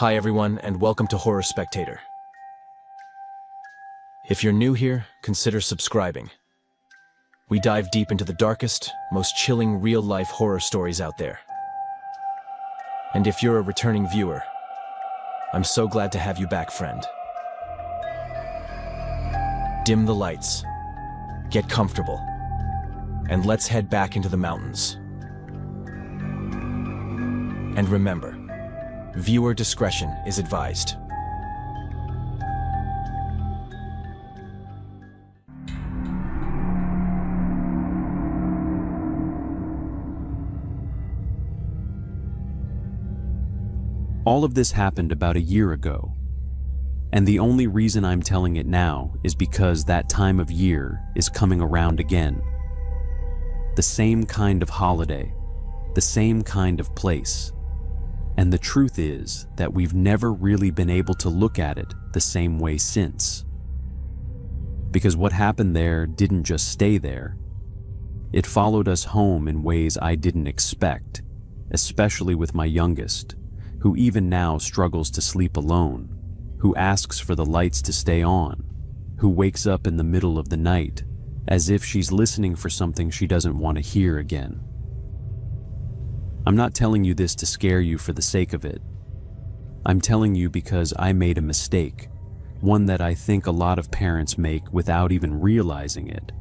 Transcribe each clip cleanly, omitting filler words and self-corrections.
Hi everyone, and welcome to Horror Spectator. If you're new here, consider subscribing. We dive deep into the darkest, most chilling real-life horror stories out there. And if you're a returning viewer, I'm so glad to have you back, friend. Dim the lights, get comfortable, and let's head back into the mountains. And remember, viewer discretion is advised. All of this happened about a year ago, and the only reason I'm telling it now is because that time of year is coming around again. The same kind of holiday, the same kind of place. And the truth is that we've never really been able to look at it the same way since. Because what happened there didn't just stay there. It followed us home in ways I didn't expect, especially with my youngest, who even now struggles to sleep alone, who asks for the lights to stay on, who wakes up in the middle of the night as if she's listening for something she doesn't want to hear again. I'm not telling you this to scare you for the sake of it. I'm telling you because I made a mistake, one that I think a lot of parents make without even realizing it.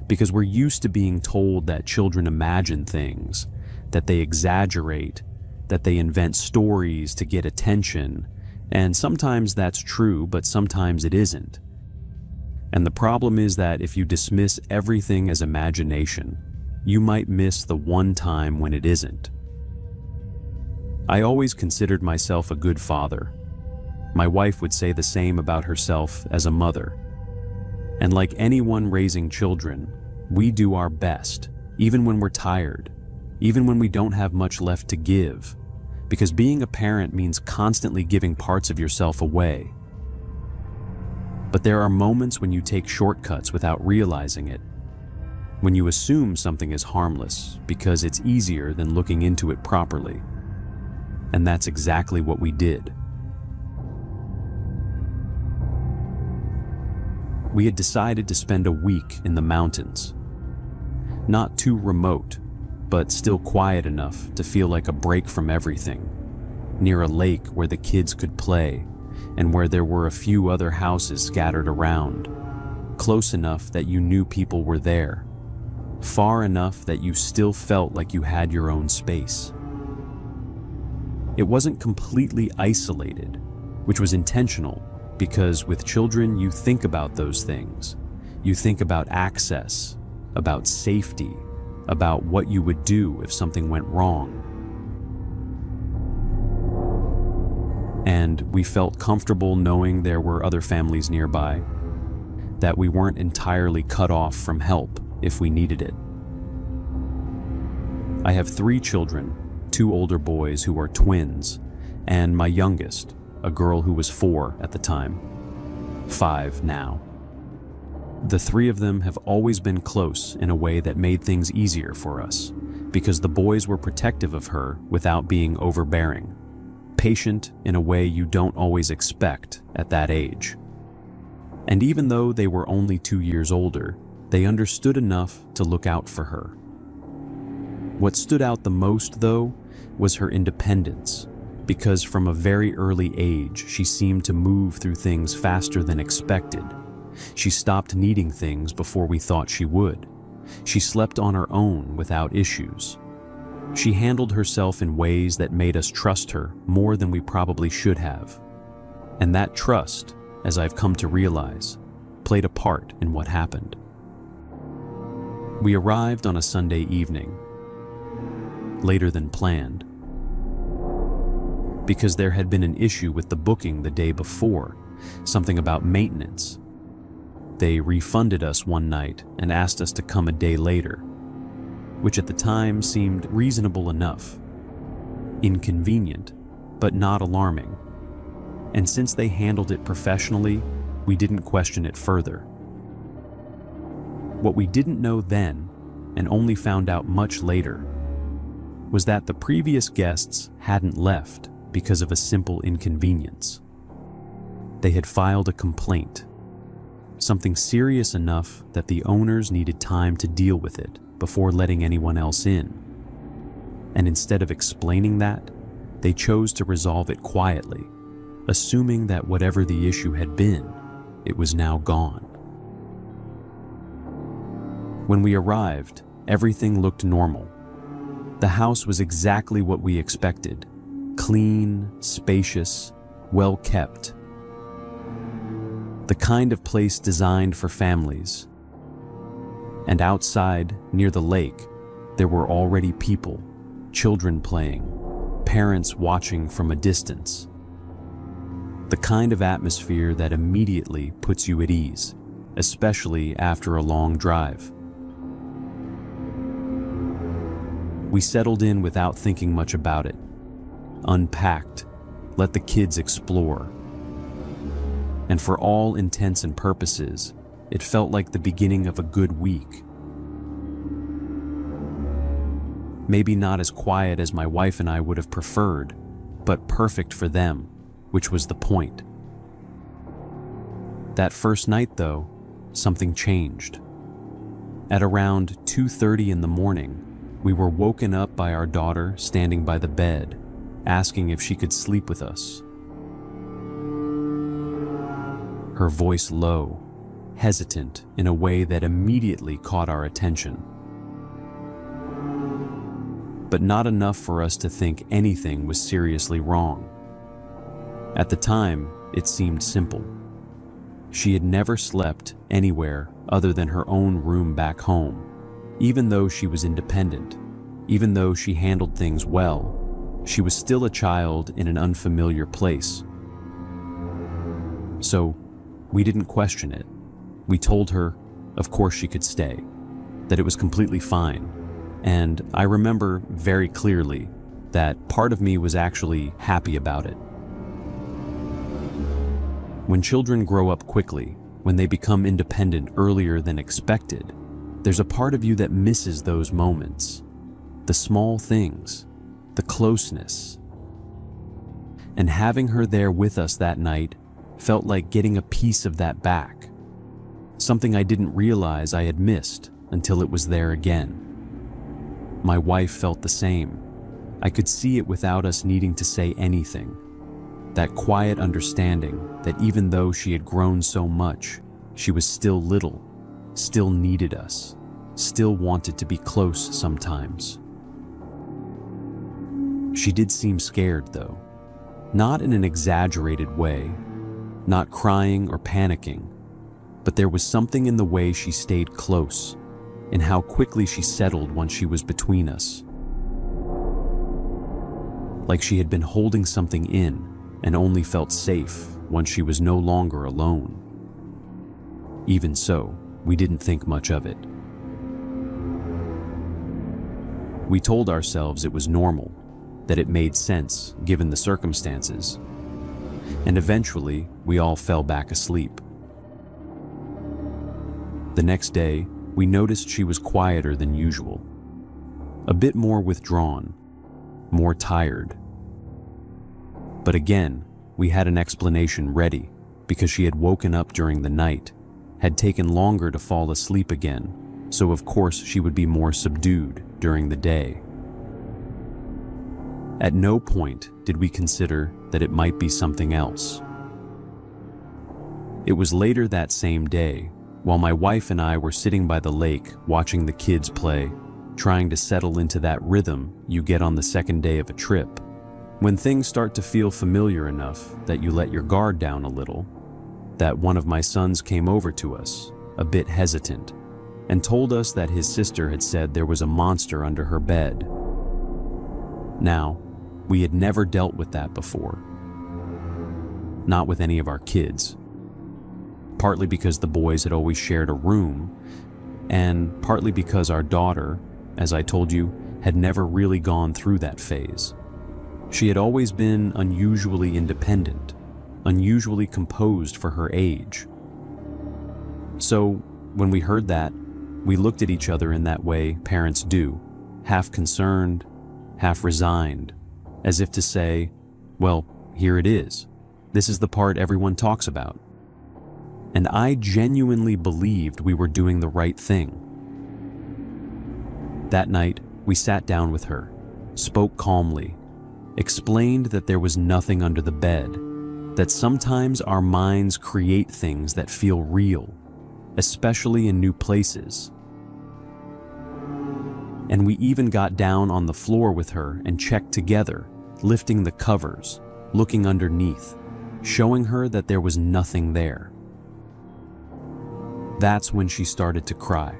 Because we're used to being told that children imagine things, that they exaggerate, that they invent stories to get attention, and sometimes that's true, but sometimes it isn't. And the problem is that if you dismiss everything as imagination, you might miss the one time when it isn't. I always considered myself a good father. My wife would say the same about herself as a mother. And like anyone raising children, we do our best, even when we're tired, even when we don't have much left to give, because being a parent means constantly giving parts of yourself away. But there are moments when you take shortcuts without realizing it, when you assume something is harmless because it's easier than looking into it properly. And that's exactly what we did. We had decided to spend a week in the mountains. Not too remote, but still quiet enough to feel like a break from everything, near a lake where the kids could play and where there were a few other houses scattered around, close enough that you knew people were there, far enough that you still felt like you had your own space. It wasn't completely isolated, which was intentional, because with children you think about those things. You think about access, about safety, about what you would do if something went wrong. And we felt comfortable knowing there were other families nearby, that we weren't entirely cut off from help if we needed it. I have 3 children, 2 older boys who are twins, and my youngest, a girl who was 4 at the time, 5 now. The 3 of them have always been close in a way that made things easier for us, because the boys were protective of her without being overbearing, patient in a way you don't always expect at that age. And even though they were only 2 years older, they understood enough to look out for her. What stood out the most, though, was her independence, because from a very early age, she seemed to move through things faster than expected. She stopped needing things before we thought she would. She slept on her own without issues. She handled herself in ways that made us trust her more than we probably should have. And that trust, as I've come to realize, played a part in what happened. We arrived on a Sunday evening, later than planned, because there had been an issue with the booking the day before, something about maintenance. They refunded us one night and asked us to come a day later, which at the time seemed reasonable enough. Inconvenient, but not alarming. And since they handled it professionally, we didn't question it further. What we didn't know then, and only found out much later, was that the previous guests hadn't left. because of a simple inconvenience. They had filed a complaint, something serious enough that the owners needed time to deal with it before letting anyone else in. And instead of explaining that, they chose to resolve it quietly, assuming that whatever the issue had been, it was now gone. When we arrived, everything looked normal. The house was exactly what we expected: clean, spacious, well kept. The kind of place designed for families. And outside, near the lake, there were already people, children playing, parents watching from a distance. The kind of atmosphere that immediately puts you at ease, especially after a long drive. We settled in without thinking much about it, unpacked, let the kids explore. And for all intents and purposes, it felt like the beginning of a good week. Maybe not as quiet as my wife and I would have preferred, but perfect for them, which was the point. That first night, though, something changed. At around 2:30 in the morning, we were woken up by our daughter standing by the bed, asking if she could sleep with us. Her voice low, hesitant in a way that immediately caught our attention. But not enough for us to think anything was seriously wrong. At the time, it seemed simple. She had never slept anywhere other than her own room back home, even though she was independent, even though she handled things well. She was still a child in an unfamiliar place. So, we didn't question it. We told her, of course she could stay, that it was completely fine. And I remember very clearly that part of me was actually happy about it. When children grow up quickly, when they become independent earlier than expected, there's a part of you that misses those moments. The small things, the closeness. And having her there with us that night felt like getting a piece of that back. Something I didn't realize I had missed until it was there again. My wife felt the same. I could see it without us needing to say anything. That quiet understanding that even though she had grown so much, she was still little, still needed us, still wanted to be close sometimes. She did seem scared, though. Not in an exaggerated way, not crying or panicking, but there was something in the way she stayed close, in how quickly she settled once she was between us. Like she had been holding something in and only felt safe once she was no longer alone. Even so, we didn't think much of it. We told ourselves it was normal, that it made sense given the circumstances, and eventually we all fell back asleep. The next day, we noticed she was quieter than usual, a bit more withdrawn, more tired. But again, we had an explanation ready because she had woken up during the night, had taken longer to fall asleep again, so of course she would be more subdued during the day. At no point did we consider that it might be something else. It was later that same day, while my wife and I were sitting by the lake watching the kids play, trying to settle into that rhythm you get on the second day of a trip, when things start to feel familiar enough that you let your guard down a little, that one of my sons came over to us, a bit hesitant, and told us that his sister had said there was a monster under her bed. Now, we had never dealt with that before. Not with any of our kids. Partly because the boys had always shared a room, and partly because our daughter, as I told you, had never really gone through that phase. She had always been unusually independent, unusually composed for her age. So, when we heard that, we looked at each other in that way parents do, half concerned, half resigned, as if to say, Well, here it is. This is the part everyone talks about. And I genuinely believed we were doing the right thing. That night, we sat down with her, spoke calmly, explained that there was nothing under the bed, that sometimes our minds create things that feel real, especially in new places. And we even got down on the floor with her and checked together, lifting the covers, looking underneath, showing her that there was nothing there. That's when she started to cry.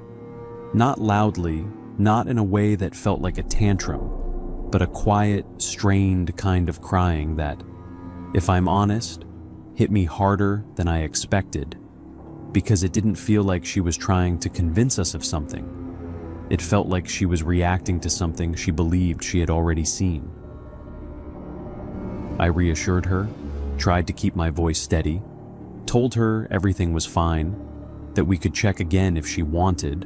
Not loudly, not in a way that felt like a tantrum, but a quiet, strained kind of crying that, if I'm honest, hit me harder than I expected, because it didn't feel like she was trying to convince us of something. It felt like she was reacting to something she believed she had already seen. I reassured her, tried to keep my voice steady, told her everything was fine, that we could check again if she wanted,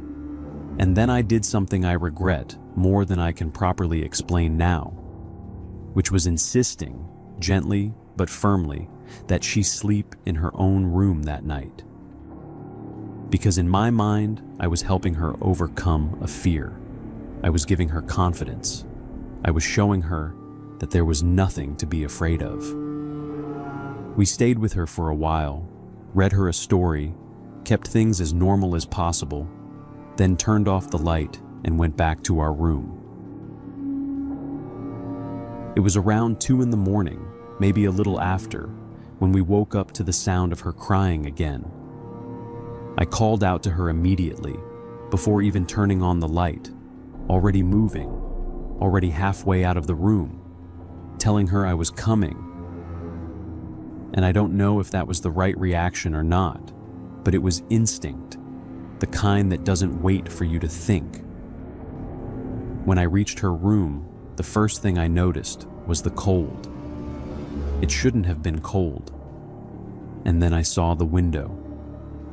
and then I did something I regret more than I can properly explain now, which was insisting, gently but firmly, that she sleep in her own room that night. Because in my mind, I was helping her overcome a fear. I was giving her confidence. I was showing her that there was nothing to be afraid of. We stayed with her for a while, read her a story, kept things as normal as possible, then turned off the light and went back to our room. It was around 2 a.m, maybe a little after, when we woke up to the sound of her crying again. I called out to her immediately, before even turning on the light, already moving, already halfway out of the room, telling her I was coming. And I don't know if that was the right reaction or not, but it was instinct, the kind that doesn't wait for you to think. When I reached her room, the first thing I noticed was the cold. It shouldn't have been cold. And then I saw the window.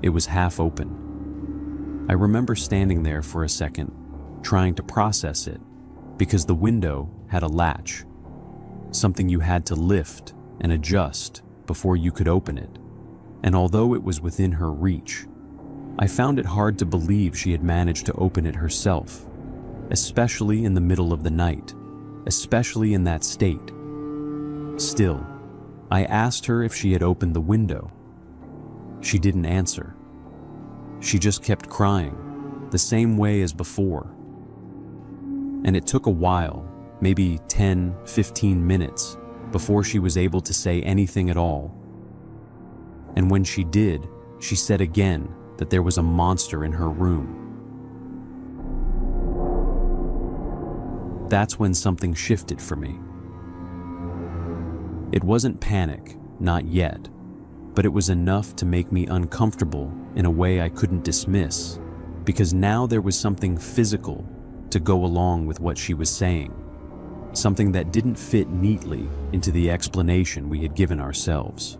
It was half open. I remember standing there for a second, trying to process it, because the window had a latch, something you had to lift and adjust before you could open it. And although it was within her reach, I found it hard to believe she had managed to open it herself, especially in the middle of the night, especially in that state. Still, I asked her if she had opened the window. She didn't answer. She just kept crying, the same way as before. And it took a while, maybe 10, 15 minutes, before she was able to say anything at all. And when she did, she said again that there was a monster in her room. That's when something shifted for me. It wasn't panic, not yet, but it was enough to make me uncomfortable in a way I couldn't dismiss, because now there was something physical to go along with what she was saying, something that didn't fit neatly into the explanation we had given ourselves.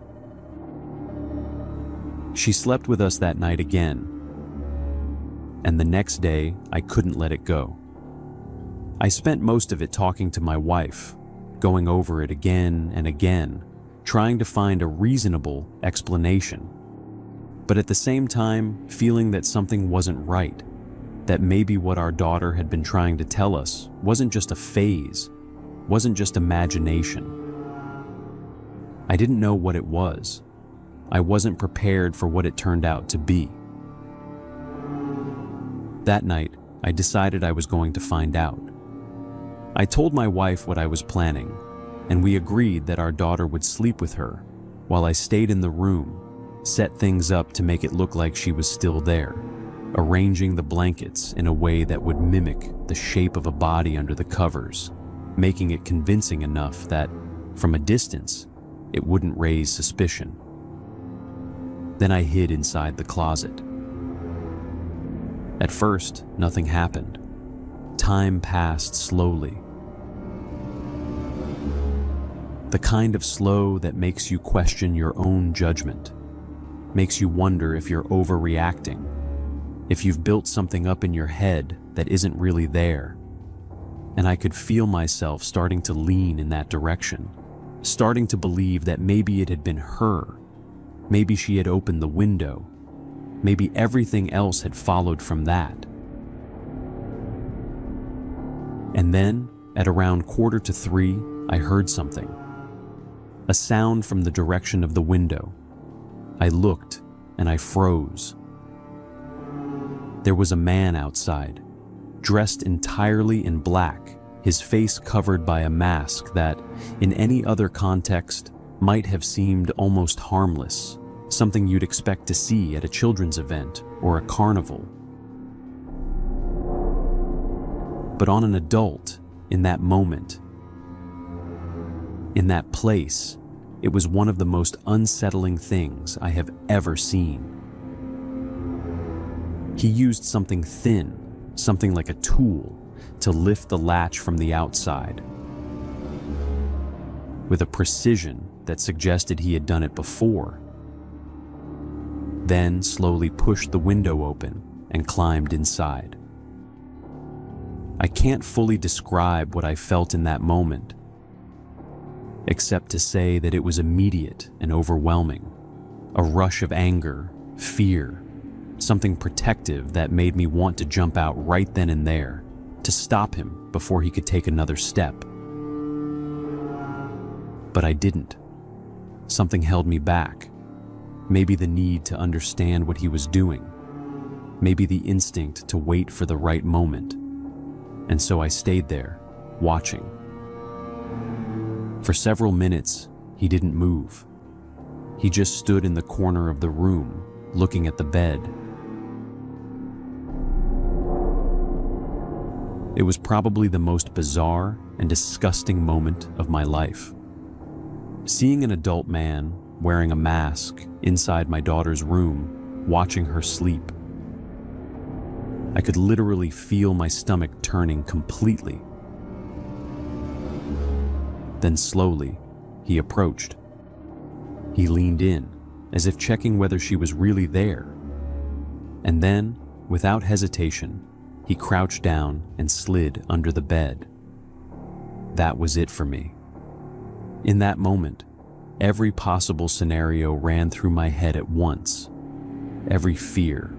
She slept with us that night again, and the next day I couldn't let it go. I spent most of it talking to my wife, going over it again and again, trying to find a reasonable explanation, but at the same time feeling that something wasn't right, that maybe what our daughter had been trying to tell us wasn't just a phase, wasn't just imagination. I didn't know what it was. I wasn't prepared for what it turned out to be. That night, I decided I was going to find out. I told my wife what I was planning, and we agreed that our daughter would sleep with her while I stayed in the room, set things up to make it look like she was still there, arranging the blankets in a way that would mimic the shape of a body under the covers, making it convincing enough that, from a distance, it wouldn't raise suspicion. Then I hid inside the closet. At first, nothing happened. Time passed slowly. The kind of slow that makes you question your own judgment, makes you wonder if you're overreacting, if you've built something up in your head that isn't really there. And I could feel myself starting to lean in that direction, starting to believe that maybe it had been her. Maybe she had opened the window. Maybe everything else had followed from that. And then, at around 2:45, I heard something. A sound from the direction of the window. I looked, and I froze. There was a man outside, dressed entirely in black, his face covered by a mask that, in any other context, might have seemed almost harmless, something you'd expect to see at a children's event or a carnival. But on an adult, in that moment, in that place, it was one of the most unsettling things I have ever seen. He used something thin, something like a tool, to lift the latch from the outside, with a precision that suggested he had done it before. Then slowly pushed the window open and climbed inside. I can't fully describe what I felt in that moment, except to say that it was immediate and overwhelming. A rush of anger, fear, something protective that made me want to jump out right then and there, to stop him before he could take another step. But I didn't. Something held me back. Maybe the need to understand what he was doing. Maybe the instinct to wait for the right moment. And so I stayed there, watching. For several minutes, he didn't move. He just stood in the corner of the room, looking at the bed. It was probably the most bizarre and disgusting moment of my life. Seeing an adult man wearing a mask inside my daughter's room, watching her sleep. I could literally feel my stomach turning completely. Then slowly, he approached. He leaned in, as if checking whether she was really there. And then, without hesitation, he crouched down and slid under the bed. That was it for me. In that moment, every possible scenario ran through my head at once. Every fear,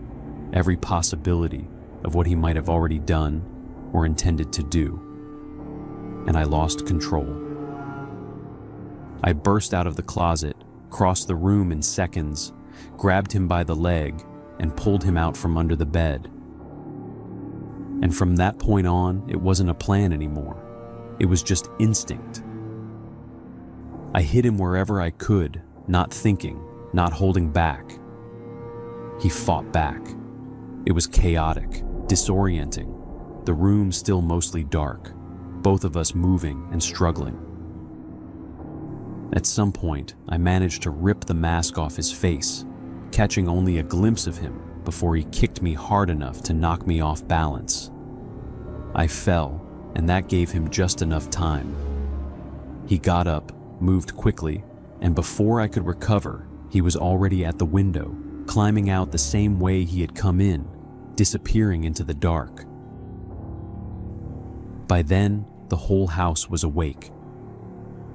every possibility of what he might have already done or intended to do. And I lost control. I burst out of the closet, crossed the room in seconds, grabbed him by the leg, and pulled him out from under the bed. And from that point on, it wasn't a plan anymore. It was just instinct. I hit him wherever I could, not thinking, not holding back. He fought back. It was chaotic, disorienting, the room still mostly dark, both of us moving and struggling. At some point, I managed to rip the mask off his face, catching only a glimpse of him before he kicked me hard enough to knock me off balance. I fell, and that gave him just enough time. He got up, moved quickly, and before I could recover, he was already at the window, climbing out the same way he had come in, disappearing into the dark. By then, the whole house was awake.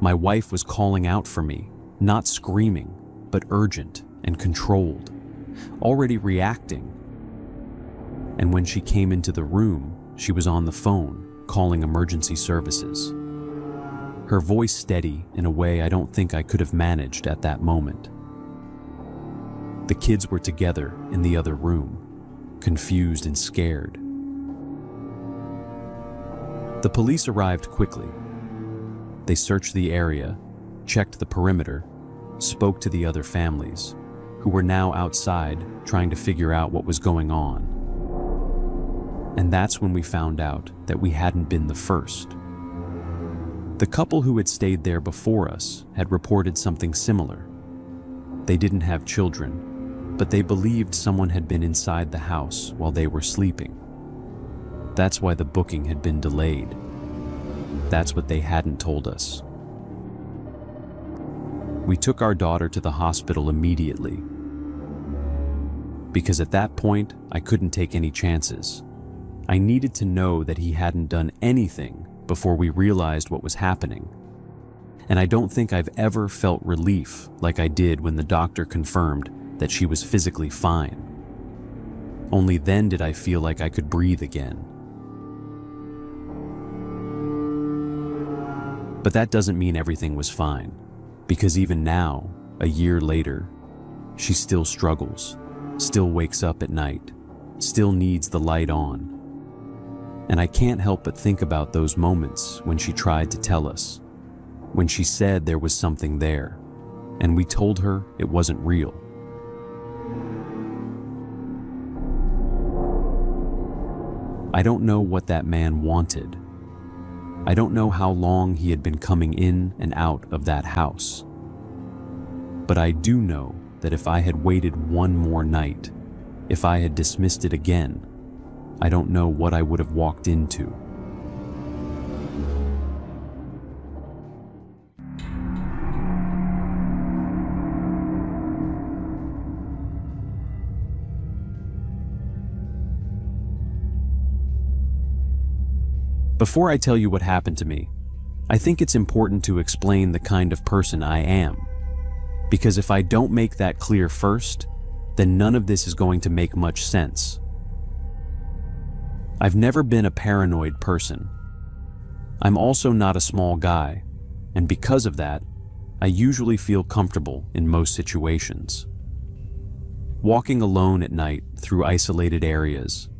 My wife was calling out for me, not screaming, but urgent and controlled, already reacting. And when she came into the room, she was on the phone, calling emergency services. Her voice steady in a way I don't think I could have managed at that moment. The kids were together in the other room, confused and scared. The police arrived quickly. They searched the area, checked the perimeter, spoke to the other families, who were now outside trying to figure out what was going on. And that's when we found out that we hadn't been the first. The couple who had stayed there before us had reported something similar. They didn't have children, but they believed someone had been inside the house while they were sleeping. That's why the booking had been delayed. That's what they hadn't told us. We took our daughter to the hospital immediately, because at that point, I couldn't take any chances. I needed to know that he hadn't done anything before we realized what was happening. and I don't think I've ever felt relief like I did when the doctor confirmed that she was physically fine. Only then did I feel like I could breathe again. But that doesn't mean everything was fine, because even now, a year later, she still struggles, still wakes up at night, still needs the light on. And I can't help but think about those moments when she tried to tell us, when she said there was something there, and we told her it wasn't real. I don't know what that man wanted. I don't know how long he had been coming in and out of that house. But I do know that if I had waited one more night, if I had dismissed it again, I don't know what I would have walked into. Before I tell you what happened to me, I think it's important to explain the kind of person I am. Because if I don't make that clear first, then none of this is going to make much sense. I've never been a paranoid person. I'm also not a small guy, and because of that, I usually feel comfortable in most situations. Walking alone at night through isolated areas,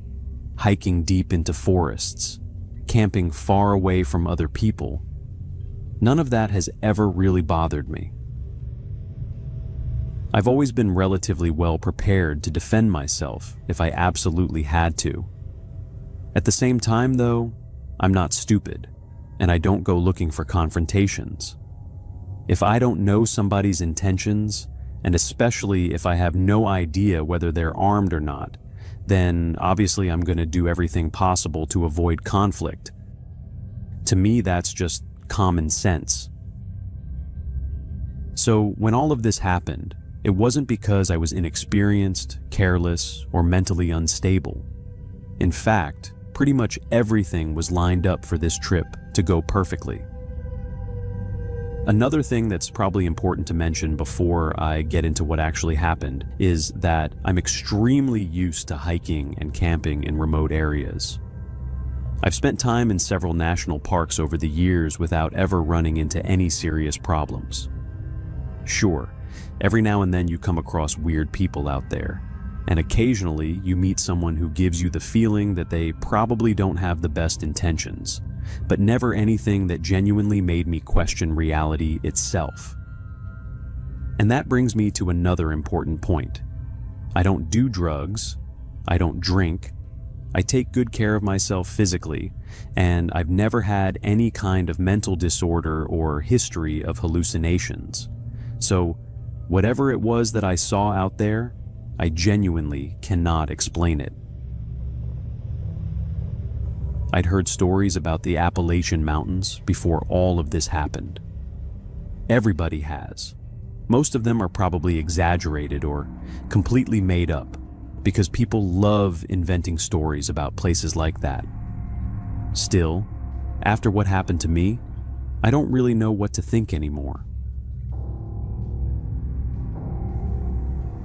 hiking deep into forests, camping far away from other people, none of that has ever really bothered me. I've always been relatively well prepared to defend myself if I absolutely had to. At the same time, though, I'm not stupid, and I don't go looking for confrontations. If I don't know somebody's intentions, and especially if I have no idea whether they're armed or not, then obviously I'm going to do everything possible to avoid conflict. To me, that's just common sense. So when all of this happened, it wasn't because I was inexperienced, careless, or mentally unstable. In fact, pretty much everything was lined up for this trip to go perfectly. Another thing that's probably important to mention before I get into what actually happened is that I'm extremely used to hiking and camping in remote areas. I've spent time in several national parks over the years without ever running into any serious problems. Sure, every now and then you come across weird people out there, and occasionally you meet someone who gives you the feeling that they probably don't have the best intentions, but never anything that genuinely made me question reality itself. And that brings me to another important point. I don't do drugs, I don't drink, I take good care of myself physically, and I've never had any kind of mental disorder or history of hallucinations. So, whatever it was that I saw out there, I genuinely cannot explain it. I'd heard stories about the Appalachian Mountains before all of this happened. Everybody has. Most of them are probably exaggerated or completely made up, because people love inventing stories about places like that. Still, after what happened to me, I don't really know what to think anymore.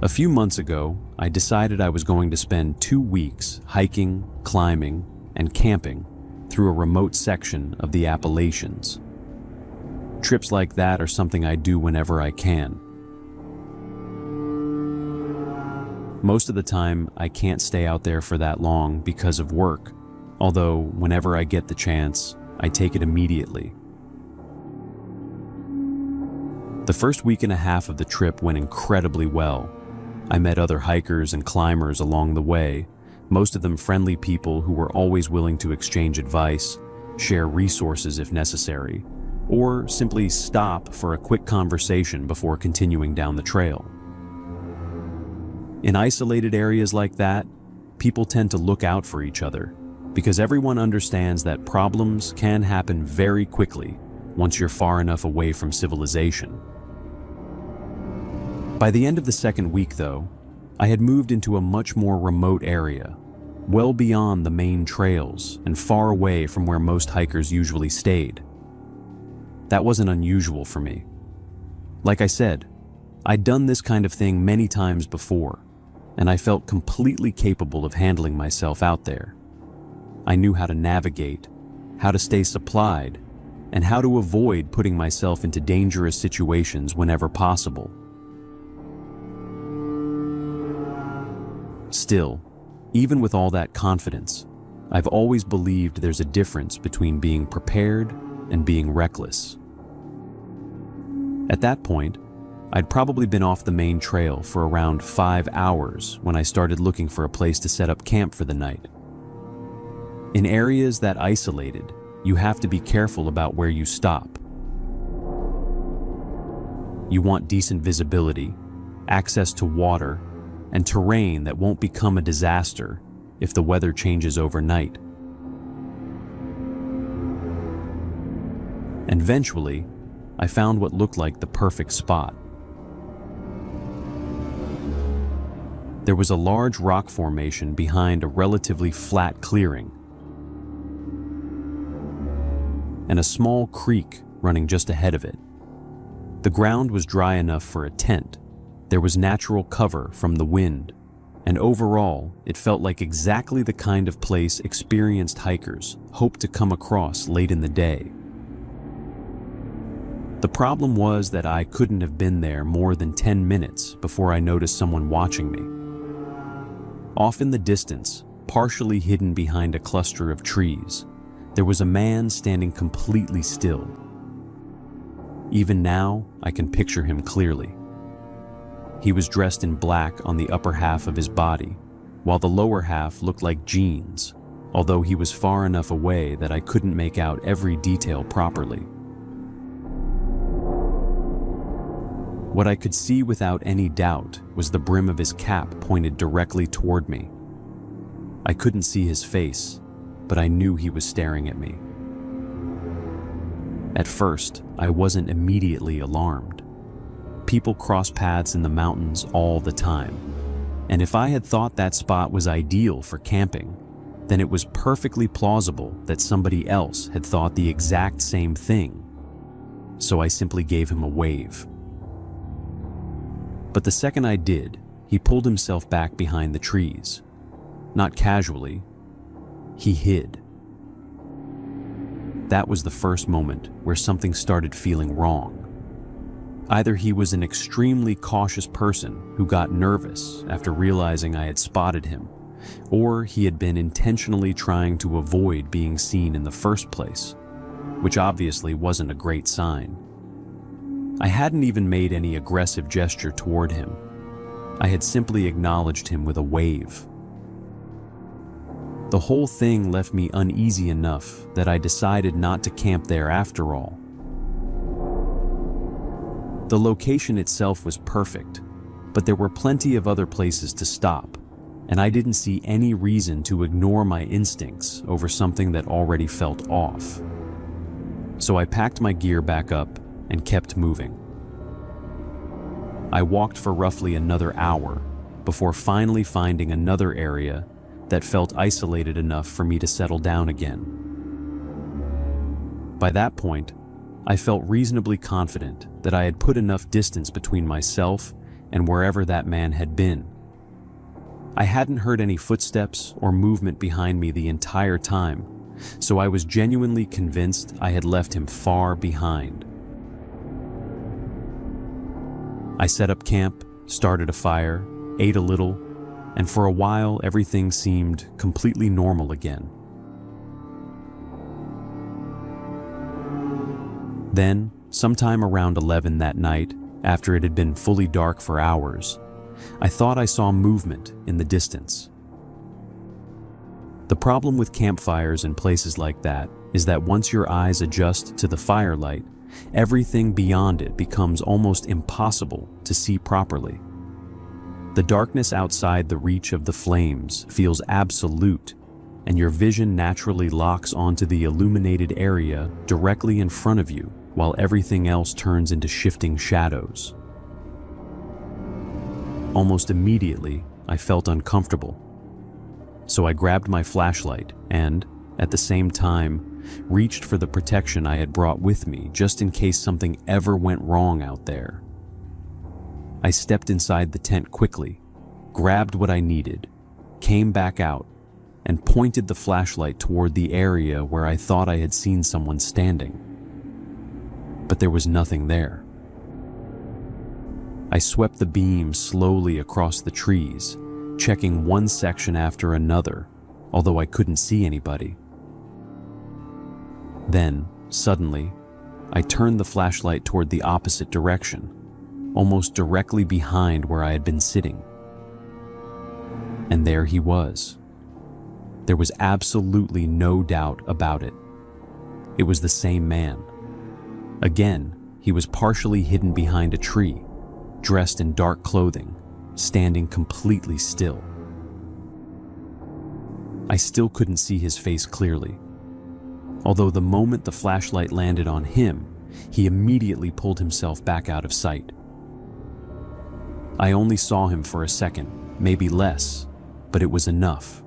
A few months ago, I decided I was going to spend 2 weeks hiking, climbing, and camping through a remote section of the Appalachians. Trips like that are something I do whenever I can. Most of the time, I can't stay out there for that long because of work, although whenever I get the chance, I take it immediately. The first week and a half of the trip went incredibly well. I met other hikers and climbers along the way, most of them friendly people who were always willing to exchange advice, share resources if necessary, or simply stop for a quick conversation before continuing down the trail. In isolated areas like that, people tend to look out for each other, because everyone understands that problems can happen very quickly once you're far enough away from civilization. By the end of the second week, though, I had moved into a much more remote area, well beyond the main trails and far away from where most hikers usually stayed. That wasn't unusual for me. Like I said, I'd done this kind of thing many times before, and I felt completely capable of handling myself out there. I knew how to navigate, how to stay supplied, and how to avoid putting myself into dangerous situations whenever possible. Still, even with all that confidence, I've always believed there's a difference between being prepared and being reckless. At that point, I'd probably been off the main trail for around 5 hours when I started looking for a place to set up camp for the night. In areas that isolated, you have to be careful about where you stop. You want decent visibility, access to water, and terrain that won't become a disaster if the weather changes overnight. And eventually, I found what looked like the perfect spot. There was a large rock formation behind a relatively flat clearing, and a small creek running just ahead of it. The ground was dry enough for a tent. There was natural cover from the wind, and overall, it felt like exactly the kind of place experienced hikers hoped to come across late in the day. The problem was that I couldn't have been there more than 10 minutes before I noticed someone watching me. Off in the distance, partially hidden behind a cluster of trees, there was a man standing completely still. Even now, I can picture him clearly. He was dressed in black on the upper half of his body, while the lower half looked like jeans, although he was far enough away that I couldn't make out every detail properly. What I could see without any doubt was the brim of his cap pointed directly toward me. I couldn't see his face, but I knew he was staring at me. At first, I wasn't immediately alarmed. People cross paths in the mountains all the time, and if I had thought that spot was ideal for camping, then it was perfectly plausible that somebody else had thought the exact same thing. So I simply gave him a wave. But the second I did, he pulled himself back behind the trees. Not casually, he hid. That was the first moment where something started feeling wrong. Either he was an extremely cautious person who got nervous after realizing I had spotted him, or he had been intentionally trying to avoid being seen in the first place, which obviously wasn't a great sign. I hadn't even made any aggressive gesture toward him. I had simply acknowledged him with a wave. The whole thing left me uneasy enough that I decided not to camp there after all. The location itself was perfect, but there were plenty of other places to stop, and I didn't see any reason to ignore my instincts over something that already felt off. So I packed my gear back up and kept moving. I walked for roughly another hour before finally finding another area that felt isolated enough for me to settle down again. By that point, I felt reasonably confident that I had put enough distance between myself and wherever that man had been. I hadn't heard any footsteps or movement behind me the entire time, so I was genuinely convinced I had left him far behind. I set up camp, started a fire, ate a little, and for a while everything seemed completely normal again. Then, sometime around 11 that night, after it had been fully dark for hours, I thought I saw movement in the distance. The problem with campfires and places like that is that once your eyes adjust to the firelight, everything beyond it becomes almost impossible to see properly. The darkness outside the reach of the flames feels absolute, and your vision naturally locks onto the illuminated area directly in front of you, while everything else turns into shifting shadows. Almost immediately, I felt uncomfortable. So I grabbed my flashlight and, at the same time, reached for the protection I had brought with me just in case something ever went wrong out there. I stepped inside the tent quickly, grabbed what I needed, came back out, and pointed the flashlight toward the area where I thought I had seen someone standing. But there was nothing there. I swept the beam slowly across the trees, checking one section after another, although I couldn't see anybody. Then, suddenly, I turned the flashlight toward the opposite direction, almost directly behind where I had been sitting. And there he was. There was absolutely no doubt about it. It was the same man. Again, he was partially hidden behind a tree, dressed in dark clothing, standing completely still. I still couldn't see his face clearly, although the moment the flashlight landed on him, he immediately pulled himself back out of sight. I only saw him for a second, maybe less, but it was enough.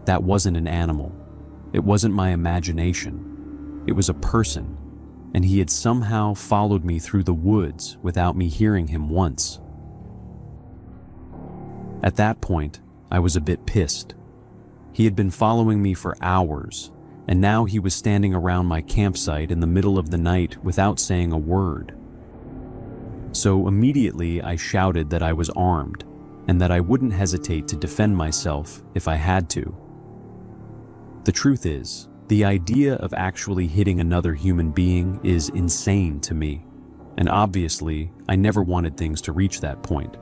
That wasn't an animal. It wasn't my imagination. It was a person, and he had somehow followed me through the woods without me hearing him once. At that point, I was a bit pissed. He had been following me for hours, and now he was standing around my campsite in the middle of the night without saying a word. So immediately I shouted that I was armed, and that I wouldn't hesitate to defend myself if I had to. The truth is, the idea of actually hitting another human being is insane to me, and obviously I never wanted things to reach that point,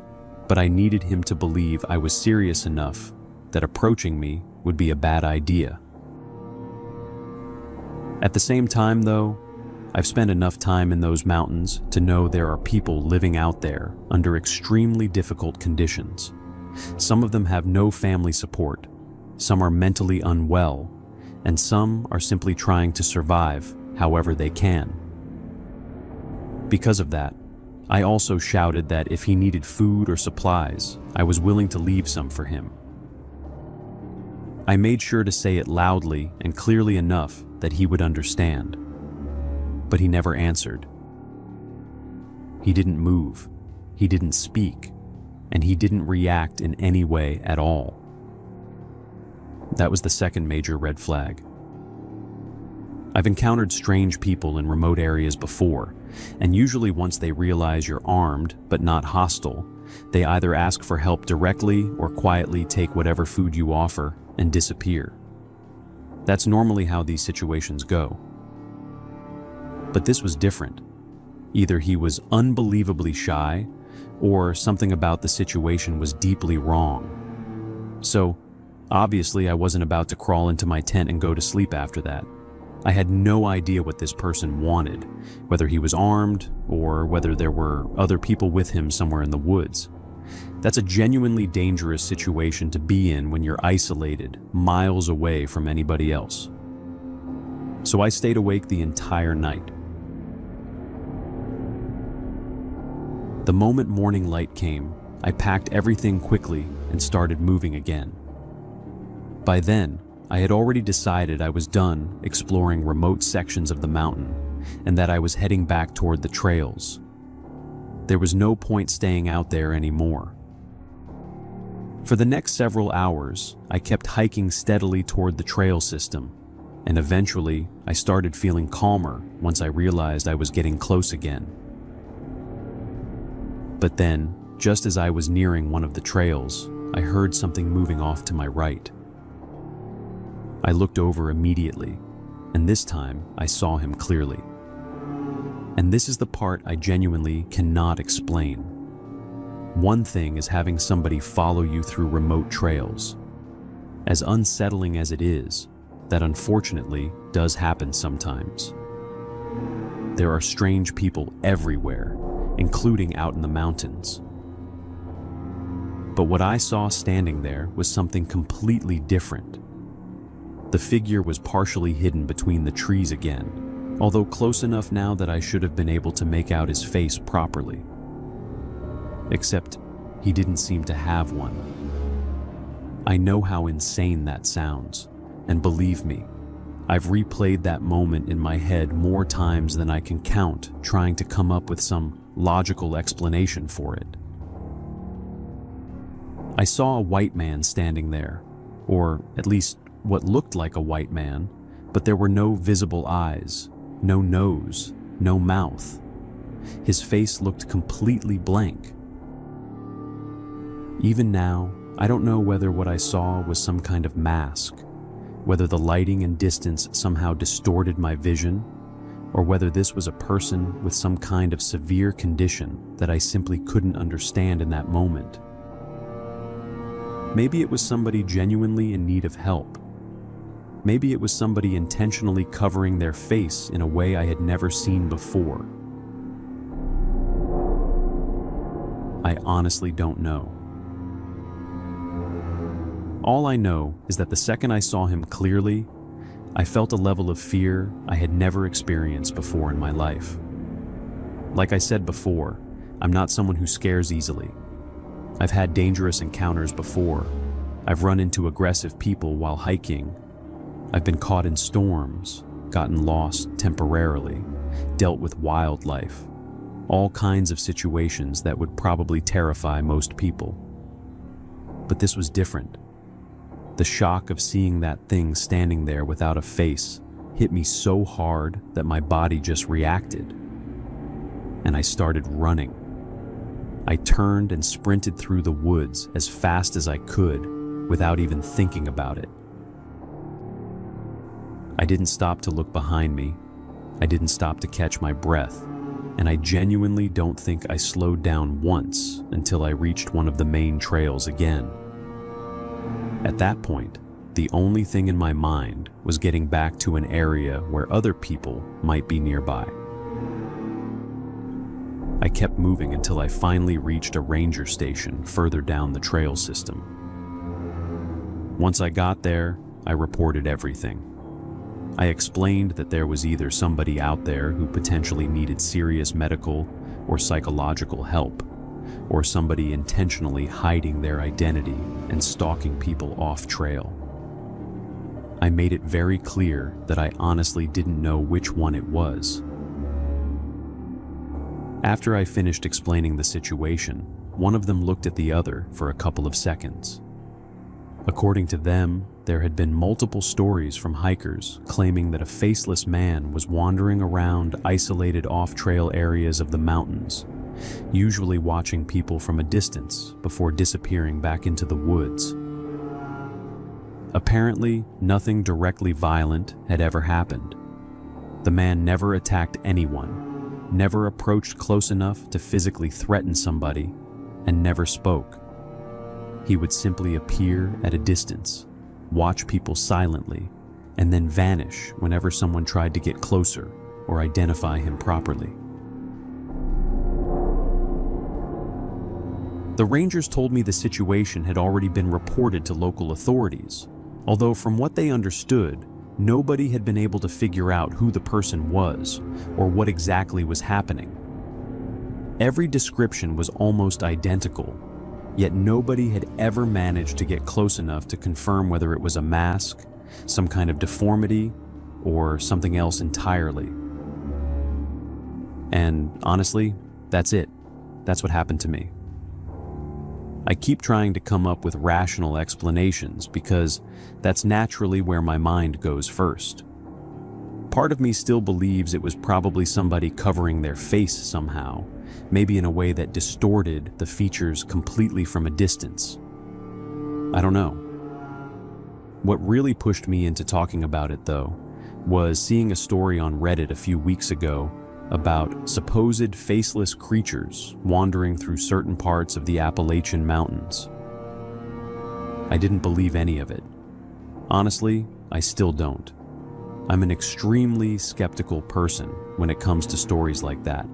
but I needed him to believe I was serious enough that approaching me would be a bad idea. At the same time though, I've spent enough time in those mountains to know there are people living out there under extremely difficult conditions. Some of them have no family support, some are mentally unwell, and some are simply trying to survive however they can. Because of that, I also shouted that if he needed food or supplies, I was willing to leave some for him. I made sure to say it loudly and clearly enough that he would understand. But he never answered. He didn't move, he didn't speak, and he didn't react in any way at all. That was the second major red flag. I've encountered strange people in remote areas before, and usually once they realize you're armed but not hostile, they either ask for help directly or quietly take whatever food you offer and disappear. That's normally how these situations go. But this was different. Either he was unbelievably shy, or something about the situation was deeply wrong. So, obviously I wasn't about to crawl into my tent and go to sleep after that. I had no idea what this person wanted, whether he was armed, or whether there were other people with him somewhere in the woods. That's a genuinely dangerous situation to be in when you're isolated, miles away from anybody else. So I stayed awake the entire night. The moment morning light came, I packed everything quickly and started moving again. By then, I had already decided I was done exploring remote sections of the mountain and that I was heading back toward the trails. There was no point staying out there anymore. For the next several hours, I kept hiking steadily toward the trail system, and eventually I started feeling calmer once I realized I was getting close again. But then, just as I was nearing one of the trails, I heard something moving off to my right. I looked over immediately, and this time I saw him clearly. And this is the part I genuinely cannot explain. One thing is having somebody follow you through remote trails. As unsettling as it is, that unfortunately does happen sometimes. There are strange people everywhere, including out in the mountains. But what I saw standing there was something completely different. The figure was partially hidden between the trees again, although close enough now that I should have been able to make out his face properly. Except, he didn't seem to have one. I know how insane that sounds, And believe me, I've replayed that moment in my head more times than I can count, trying to come up with some logical explanation for it. I saw a white man standing there, or at least what looked like a white man, but there were no visible eyes, no nose, no mouth. His face looked completely blank. Even now, I don't know whether what I saw was some kind of mask, whether the lighting and distance somehow distorted my vision, or whether this was a person with some kind of severe condition that I simply couldn't understand in that moment. Maybe it was somebody genuinely in need of help. Maybe it was somebody intentionally covering their face in a way I had never seen before. I honestly don't know. All I know is that the second I saw him clearly, I felt a level of fear I had never experienced before in my life. Like I said before, I'm not someone who scares easily. I've had dangerous encounters before. I've run into aggressive people while hiking. I've been caught in storms, gotten lost temporarily, dealt with wildlife, all kinds of situations that would probably terrify most people. But this was different. The shock of seeing that thing standing there without a face hit me so hard that my body just reacted. And I started running. I turned and sprinted through the woods as fast as I could without even thinking about it. I didn't stop to look behind me. I didn't stop to catch my breath. And I genuinely don't think I slowed down once until I reached one of the main trails again. At that point, the only thing in my mind was getting back to an area where other people might be nearby. I kept moving until I finally reached a ranger station further down the trail system. Once I got there, I reported everything. I explained that there was either somebody out there who potentially needed serious medical or psychological help, or somebody intentionally hiding their identity and stalking people off trail. I made it very clear that I honestly didn't know which one it was. After I finished explaining the situation, one of them looked at the other for a couple of seconds. According to them, there had been multiple stories from hikers claiming that a faceless man was wandering around isolated off-trail areas of the mountains, usually watching people from a distance before disappearing back into the woods. Apparently, nothing directly violent had ever happened. The man never attacked anyone, never approached close enough to physically threaten somebody, and never spoke. He would simply appear at a distance, watch people silently, and then vanish whenever someone tried to get closer or identify him properly. The rangers told me the situation had already been reported to local authorities, although from what they understood, nobody had been able to figure out who the person was or what exactly was happening. Every description was almost identical, yet nobody had ever managed to get close enough to confirm whether it was a mask, some kind of deformity, or something else entirely. And honestly, that's it. That's what happened to me. I keep trying to come up with rational explanations because that's naturally where my mind goes first. Part of me still believes it was probably somebody covering their face somehow, maybe in a way that distorted the features completely from a distance. I don't know. What really pushed me into talking about it, though, was seeing a story on Reddit a few weeks ago about supposed faceless creatures wandering through certain parts of the Appalachian Mountains. I didn't believe any of it. Honestly, I still don't. I'm an extremely skeptical person when it comes to stories like that.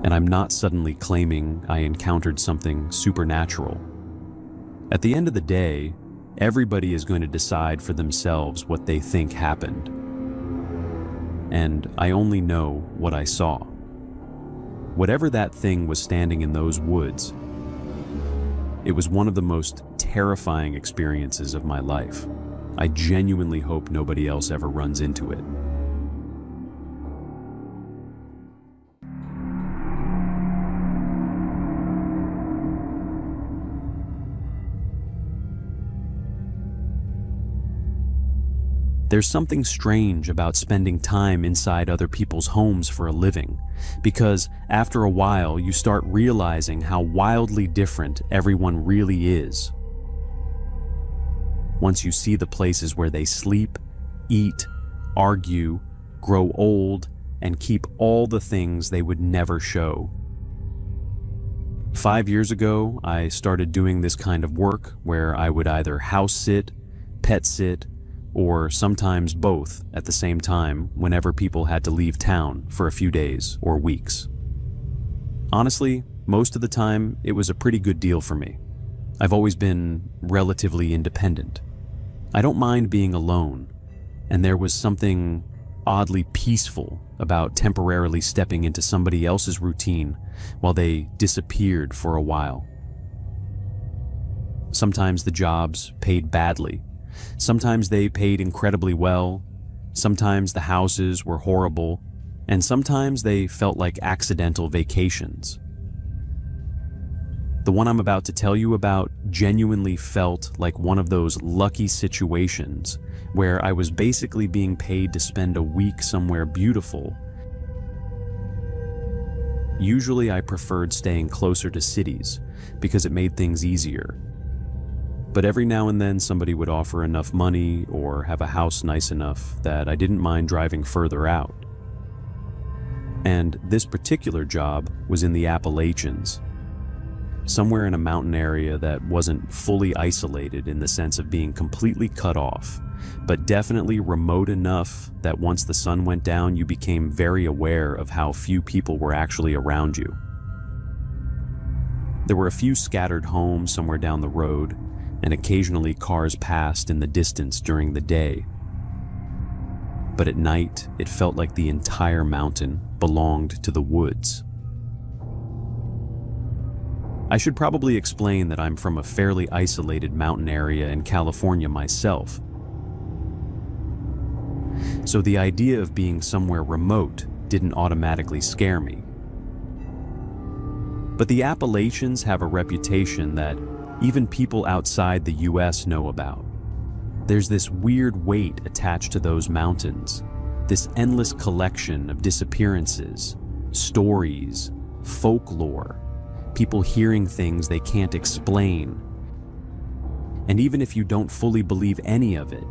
And I'm not suddenly claiming I encountered something supernatural. At the end of the day, everybody is going to decide for themselves what they think happened. And I only know what I saw. Whatever that thing was standing in those woods, It was one of the most terrifying experiences of my life. I genuinely hope nobody else ever runs into it. There's something strange about spending time inside other people's homes for a living, because after a while you start realizing how wildly different everyone really is. Once you see the places where they sleep, eat, argue, grow old, and keep all the things they would never show. 5 years ago, I started doing this kind of work where I would either house sit, pet sit, or sometimes both at the same time whenever people had to leave town for a few days or weeks. Honestly, most of the time it was a pretty good deal for me. I've always been relatively independent. I don't mind being alone, and there was something oddly peaceful about temporarily stepping into somebody else's routine while they disappeared for a while. Sometimes the jobs paid badly. Sometimes they paid incredibly well, sometimes the houses were horrible, and sometimes they felt like accidental vacations. The one I'm about to tell you about genuinely felt like one of those lucky situations where I was basically being paid to spend a week somewhere beautiful. Usually I preferred staying closer to cities because it made things easier. But every now and then somebody would offer enough money or have a house nice enough that I didn't mind driving further out. And this particular job was in the Appalachians, somewhere in a mountain area that wasn't fully isolated in the sense of being completely cut off, but definitely remote enough that once the sun went down, you became very aware of how few people were actually around you. There were a few scattered homes somewhere down the road, and occasionally cars passed in the distance during the day. But at night, it felt like the entire mountain belonged to the woods. I should probably explain that I'm from a fairly isolated mountain area in California myself. So the idea of being somewhere remote didn't automatically scare me. But the Appalachians have a reputation that even people outside the US know about. There's this weird weight attached to those mountains, this endless collection of disappearances, stories, folklore, people hearing things they can't explain. And even if you don't fully believe any of it,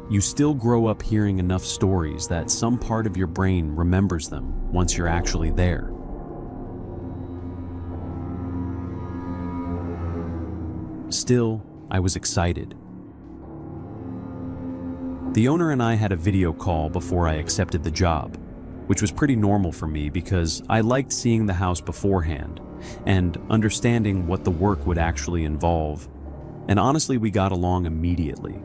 you still grow up hearing enough stories that some part of your brain remembers them once you're actually there. Still, I was excited. The owner and I had a video call before I accepted the job, which was pretty normal for me because I liked seeing the house beforehand and understanding what the work would actually involve. And honestly, we got along immediately.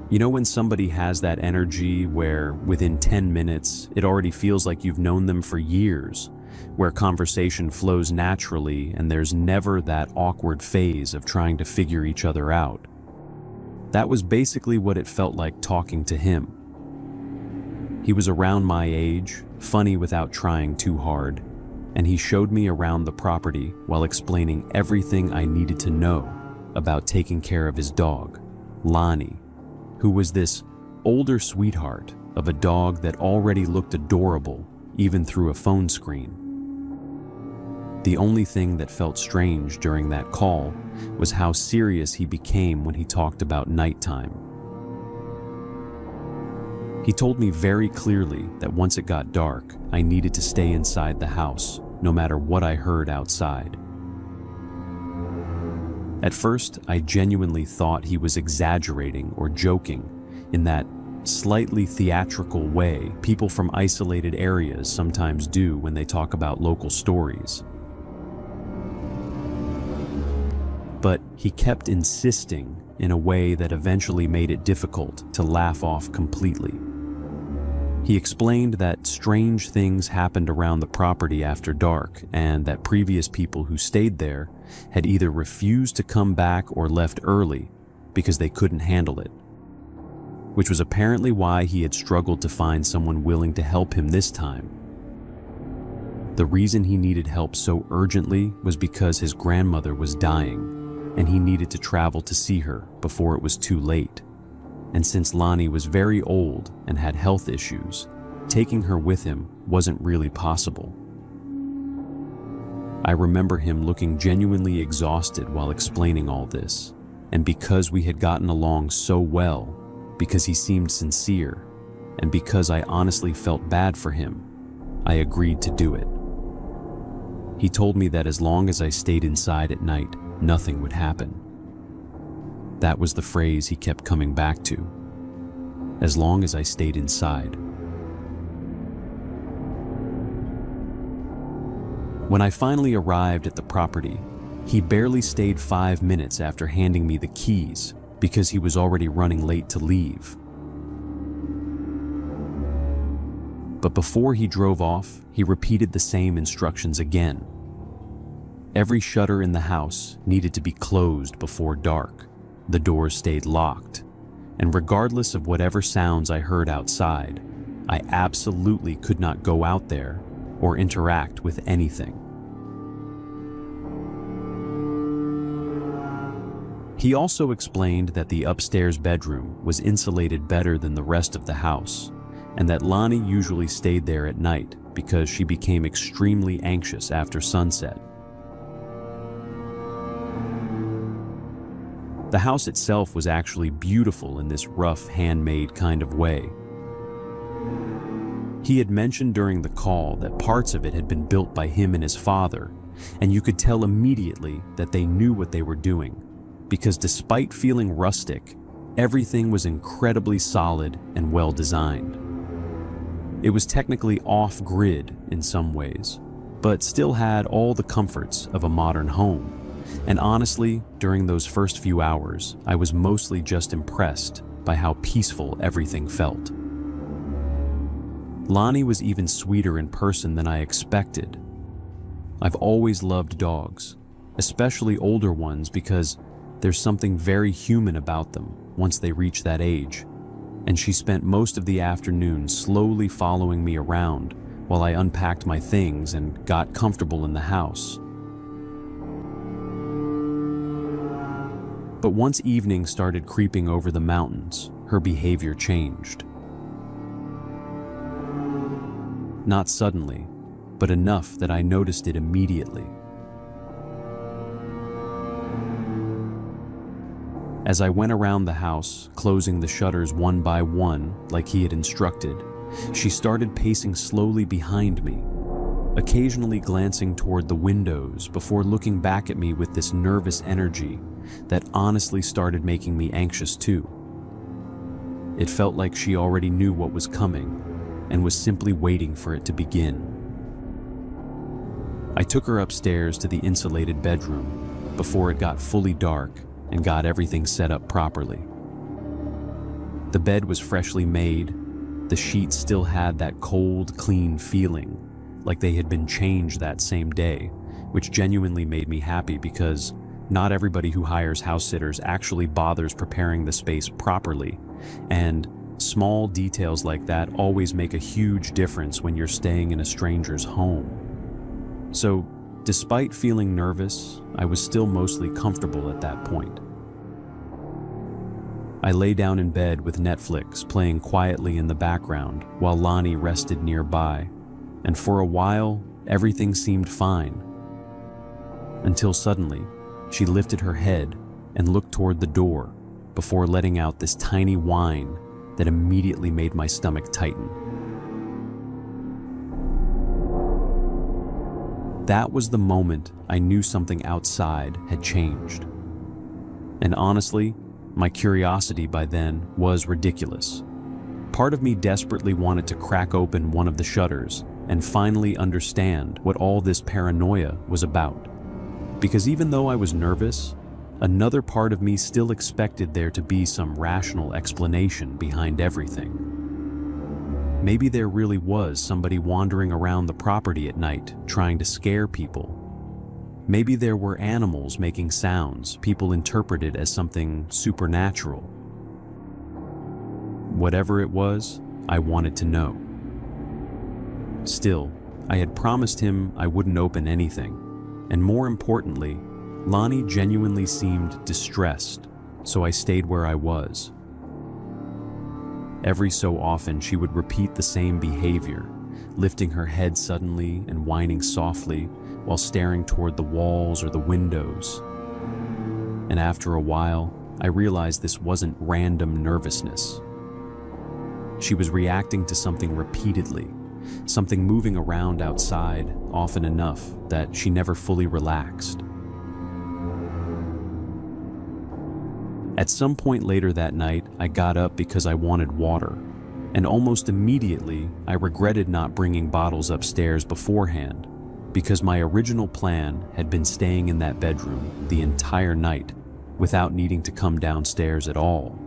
You know when somebody has that energy where within 10 minutes, it already feels like you've known them for years, where conversation flows naturally and there's never that awkward phase of trying to figure each other out. That was basically what it felt like talking to him. He was around my age, funny without trying too hard, and he showed me around the property while explaining everything I needed to know about taking care of his dog, Lonnie, who was this older sweetheart of a dog that already looked adorable even through a phone screen. The only thing that felt strange during that call was how serious he became when he talked about nighttime. He told me very clearly that once it got dark, I needed to stay inside the house, no matter what I heard outside. At first, I genuinely thought he was exaggerating or joking in that slightly theatrical way people from isolated areas sometimes do when they talk about local stories. But he kept insisting in a way that eventually made it difficult to laugh off completely. He explained that strange things happened around the property after dark and that previous people who stayed there had either refused to come back or left early because they couldn't handle it, which was apparently why he had struggled to find someone willing to help him this time. The reason he needed help so urgently was because his grandmother was dying and he needed to travel to see her before it was too late. And since Lonnie was very old and had health issues, taking her with him wasn't really possible. I remember him looking genuinely exhausted while explaining all this, and because we had gotten along so well, because he seemed sincere, and because I honestly felt bad for him, I agreed to do it. He told me that as long as I stayed inside at night, nothing would happen. That was the phrase he kept coming back to. As long as I stayed inside. When I finally arrived at the property, he barely stayed 5 minutes after handing me the keys because he was already running late to leave. But before he drove off, he repeated the same instructions again. Every shutter in the house needed to be closed before dark. The doors stayed locked, and regardless of whatever sounds I heard outside, I absolutely could not go out there or interact with anything. He also explained that the upstairs bedroom was insulated better than the rest of the house, and that Lonnie usually stayed there at night because she became extremely anxious after sunset. The house itself was actually beautiful in this rough, handmade kind of way. He had mentioned during the call that parts of it had been built by him and his father, and you could tell immediately that they knew what they were doing, because despite feeling rustic, everything was incredibly solid and well designed. It was technically off-grid in some ways, but still had all the comforts of a modern home. And honestly, during those first few hours, I was mostly just impressed by how peaceful everything felt. Lonnie was even sweeter in person than I expected. I've always loved dogs, especially older ones, because there's something very human about them once they reach that age. And she spent most of the afternoon slowly following me around while I unpacked my things and got comfortable in the house. But once evening started creeping over the mountains, her behavior changed. Not suddenly, but enough that I noticed it immediately. As I went around the house, closing the shutters one by one like he had instructed, she started pacing slowly behind me, occasionally glancing toward the windows before looking back at me with this nervous energy that honestly started making me anxious too. It felt like she already knew what was coming and was simply waiting for it to begin. I took her upstairs to the insulated bedroom before it got fully dark and got everything set up properly. The bed was freshly made. The sheets still had that cold, clean feeling, like they had been changed that same day, which genuinely made me happy because not everybody who hires house sitters actually bothers preparing the space properly, and small details like that always make a huge difference when you're staying in a stranger's home. So, despite feeling nervous, I was still mostly comfortable at that point. I lay down in bed with Netflix playing quietly in the background while Lonnie rested nearby, and for a while, everything seemed fine. Until suddenly, she lifted her head and looked toward the door before letting out this tiny whine that immediately made my stomach tighten. That was the moment I knew something outside had changed. And honestly, my curiosity by then was ridiculous. Part of me desperately wanted to crack open one of the shutters and finally understand what all this paranoia was about. Because even though I was nervous, another part of me still expected there to be some rational explanation behind everything. Maybe there really was somebody wandering around the property at night, trying to scare people. Maybe there were animals making sounds people interpreted as something supernatural. Whatever it was, I wanted to know. Still, I had promised him I wouldn't open anything, and more importantly, Lonnie genuinely seemed distressed, so I stayed where I was. Every so often, she would repeat the same behavior, lifting her head suddenly and whining softly while staring toward the walls or the windows. And after a while, I realized this wasn't random nervousness. She was reacting to something repeatedly, something moving around outside often enough that she never fully relaxed. At some point later that night, I got up because I wanted water, and almost immediately I regretted not bringing bottles upstairs beforehand, because my original plan had been staying in that bedroom the entire night without needing to come downstairs at all.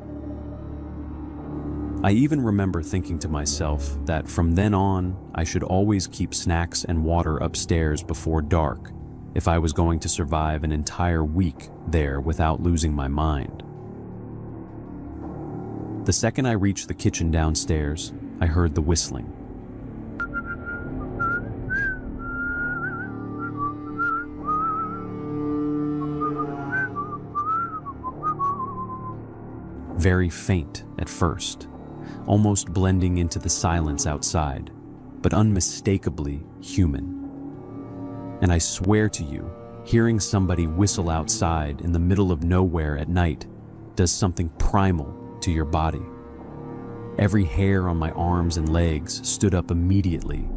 I even remember thinking to myself that from then on, I should always keep snacks and water upstairs before dark if I was going to survive an entire week there without losing my mind. The second I reached the kitchen downstairs, I heard the whistling. Very faint at first, almost blending into the silence outside, but unmistakably human. And I swear to you, hearing somebody whistle outside in the middle of nowhere at night does something primal to your body. Every hair on my arms and legs stood up immediately,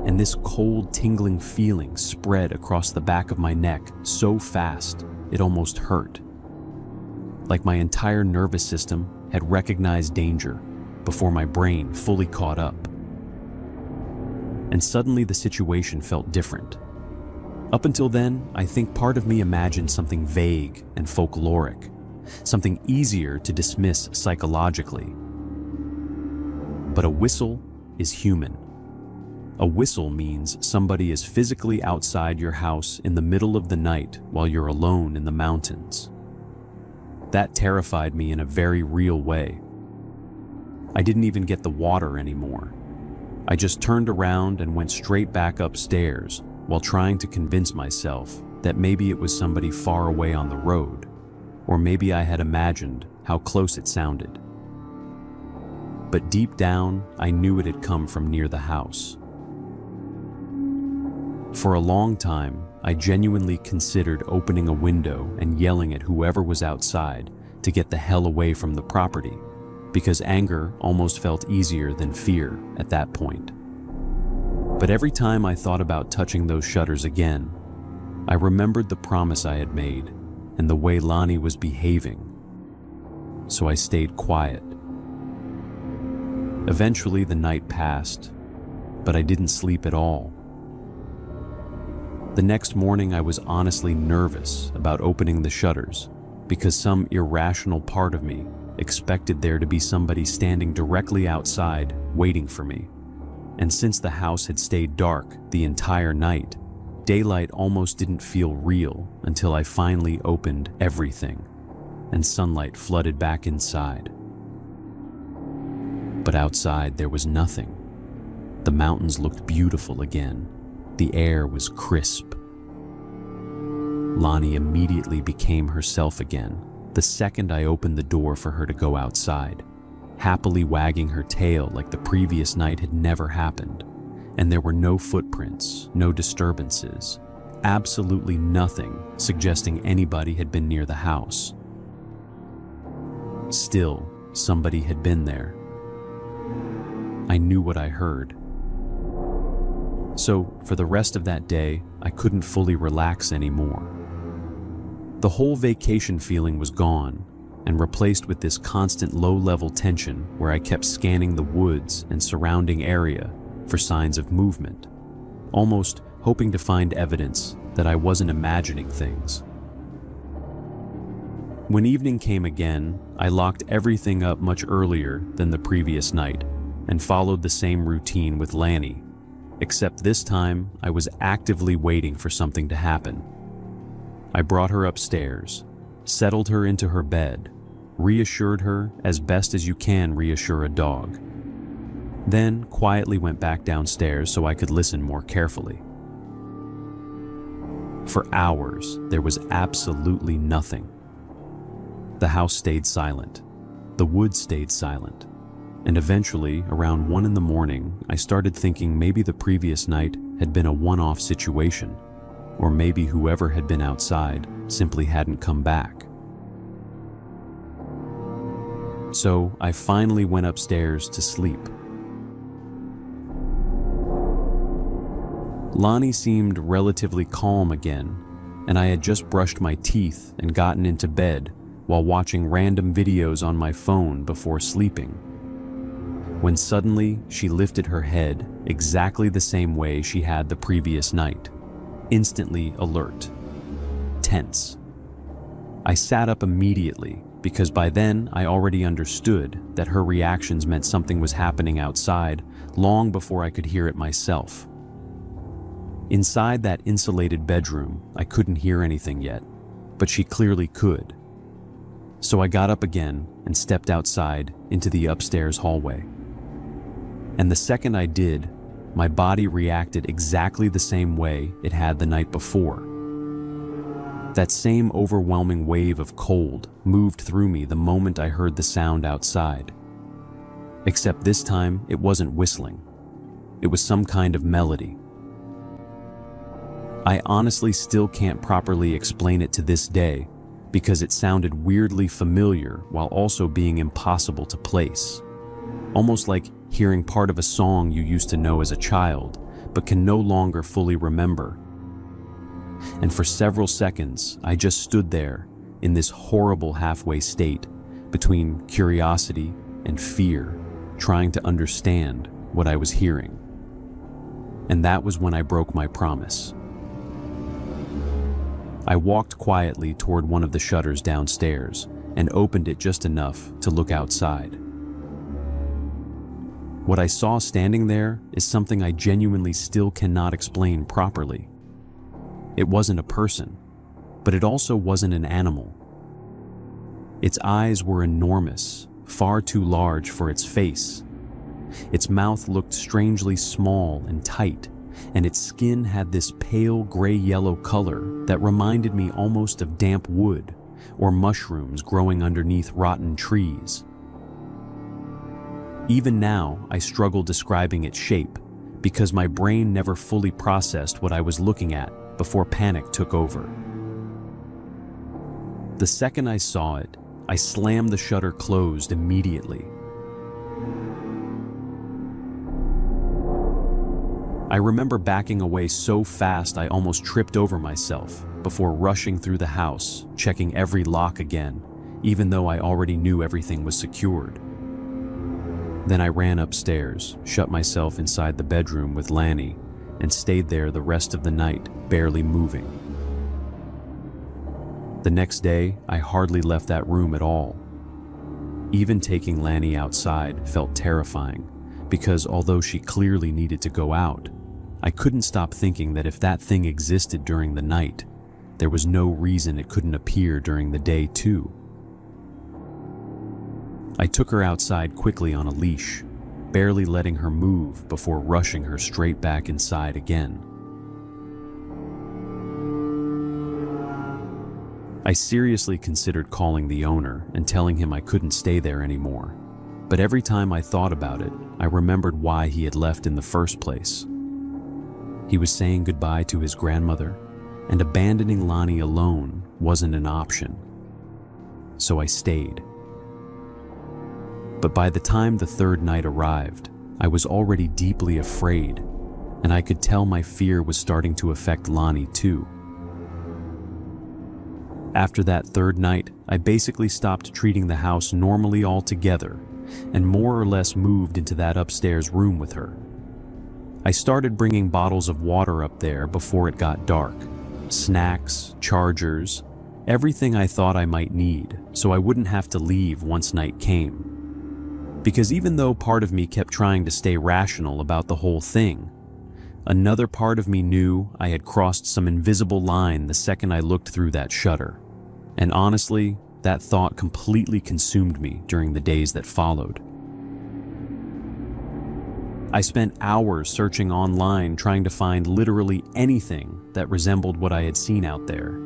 and this cold, tingling feeling spread across the back of my neck so fast it almost hurt. Like my entire nervous system had recognized danger before my brain fully caught up. And suddenly the situation felt different. Up until then, I think part of me imagined something vague and folkloric, something easier to dismiss psychologically. But a whistle is human. A whistle means somebody is physically outside your house in the middle of the night while you're alone in the mountains. That terrified me in a very real way. I didn't even get the water anymore. I just turned around and went straight back upstairs while trying to convince myself that maybe it was somebody far away on the road, or maybe I had imagined how close it sounded. But deep down, I knew it had come from near the house. For a long time, I genuinely considered opening a window and yelling at whoever was outside to get the hell away from the property, because anger almost felt easier than fear at that point. But every time I thought about touching those shutters again, I remembered the promise I had made and the way Lonnie was behaving. So I stayed quiet. Eventually the night passed, but I didn't sleep at all. The next morning I was honestly nervous about opening the shutters because some irrational part of me expected there to be somebody standing directly outside waiting for me. And since the house had stayed dark the entire night, daylight almost didn't feel real until I finally opened everything and sunlight flooded back inside. But outside there was nothing. The mountains looked beautiful again. The air was crisp. Lonnie immediately became herself again the second I opened the door for her to go outside, happily wagging her tail like the previous night had never happened. And there were no footprints, no disturbances, absolutely nothing suggesting anybody had been near the house. Still, somebody had been there. I knew what I heard. So, for the rest of that day, I couldn't fully relax anymore. The whole vacation feeling was gone and replaced with this constant low-level tension where I kept scanning the woods and surrounding area for signs of movement, almost hoping to find evidence that I wasn't imagining things. When evening came again, I locked everything up much earlier than the previous night, and followed the same routine with Lanny, except this time I was actively waiting for something to happen. I brought her upstairs, settled her into her bed, reassured her as best as you can reassure a dog, then quietly went back downstairs so I could listen more carefully. For hours, there was absolutely nothing. The house stayed silent. The woods stayed silent. And eventually, around 1 in the morning, I started thinking maybe the previous night had been a one-off situation, or maybe whoever had been outside simply hadn't come back. So I finally went upstairs to sleep. Lonnie seemed relatively calm again, and I had just brushed my teeth and gotten into bed while watching random videos on my phone before sleeping, when suddenly she lifted her head exactly the same way she had the previous night, instantly alert, tense. I sat up immediately because by then I already understood that her reactions meant something was happening outside long before I could hear it myself. Inside that insulated bedroom, I couldn't hear anything yet, but she clearly could. So I got up again and stepped outside into the upstairs hallway. And the second I did, my body reacted exactly the same way it had the night before. That same overwhelming wave of cold moved through me the moment I heard the sound outside. Except this time, it wasn't whistling. It was some kind of melody. I honestly still can't properly explain it to this day because it sounded weirdly familiar while also being impossible to place. Almost like hearing part of a song you used to know as a child, but can no longer fully remember. And for several seconds, I just stood there in this horrible halfway state between curiosity and fear, trying to understand what I was hearing. And that was when I broke my promise. I walked quietly toward one of the shutters downstairs and opened it just enough to look outside. What I saw standing there is something I genuinely still cannot explain properly. It wasn't a person, but it also wasn't an animal. Its eyes were enormous, far too large for its face. Its mouth looked strangely small and tight, and its skin had this pale gray-yellow color that reminded me almost of damp wood or mushrooms growing underneath rotten trees. Even now, I struggle describing its shape because my brain never fully processed what I was looking at before panic took over. The second I saw it, I slammed the shutter closed immediately. I remember backing away so fast I almost tripped over myself before rushing through the house, checking every lock again, even though I already knew everything was secured. Then I ran upstairs, shut myself inside the bedroom with Lanny, and stayed there the rest of the night, barely moving. The next day, I hardly left that room at all. Even taking Lanny outside felt terrifying, because although she clearly needed to go out, I couldn't stop thinking that if that thing existed during the night, there was no reason it couldn't appear during the day too. I took her outside quickly on a leash, barely letting her move before rushing her straight back inside again. I seriously considered calling the owner and telling him I couldn't stay there anymore, but every time I thought about it, I remembered why he had left in the first place. He was saying goodbye to his grandmother, and abandoning Lonnie alone wasn't an option. So I stayed. But by the time the third night arrived, I was already deeply afraid, and I could tell my fear was starting to affect Lonnie too. After that third night, I basically stopped treating the house normally altogether, and more or less moved into that upstairs room with her. I started bringing bottles of water up there before it got dark, snacks, chargers, everything I thought I might need so I wouldn't have to leave once night came. Because even though part of me kept trying to stay rational about the whole thing, another part of me knew I had crossed some invisible line the second I looked through that shutter. And honestly, that thought completely consumed me during the days that followed. I spent hours searching online trying to find literally anything that resembled what I had seen out there.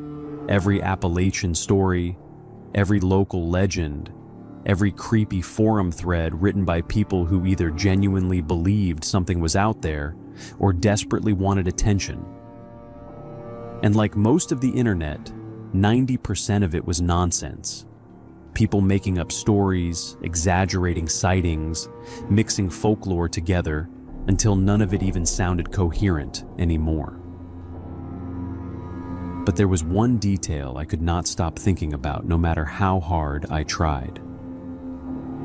Every Appalachian story, every local legend, every creepy forum thread written by people who either genuinely believed something was out there or desperately wanted attention. And like most of the internet, 90% of it was nonsense. People making up stories, exaggerating sightings, mixing folklore together until none of it even sounded coherent anymore. But there was one detail I could not stop thinking about no matter how hard I tried.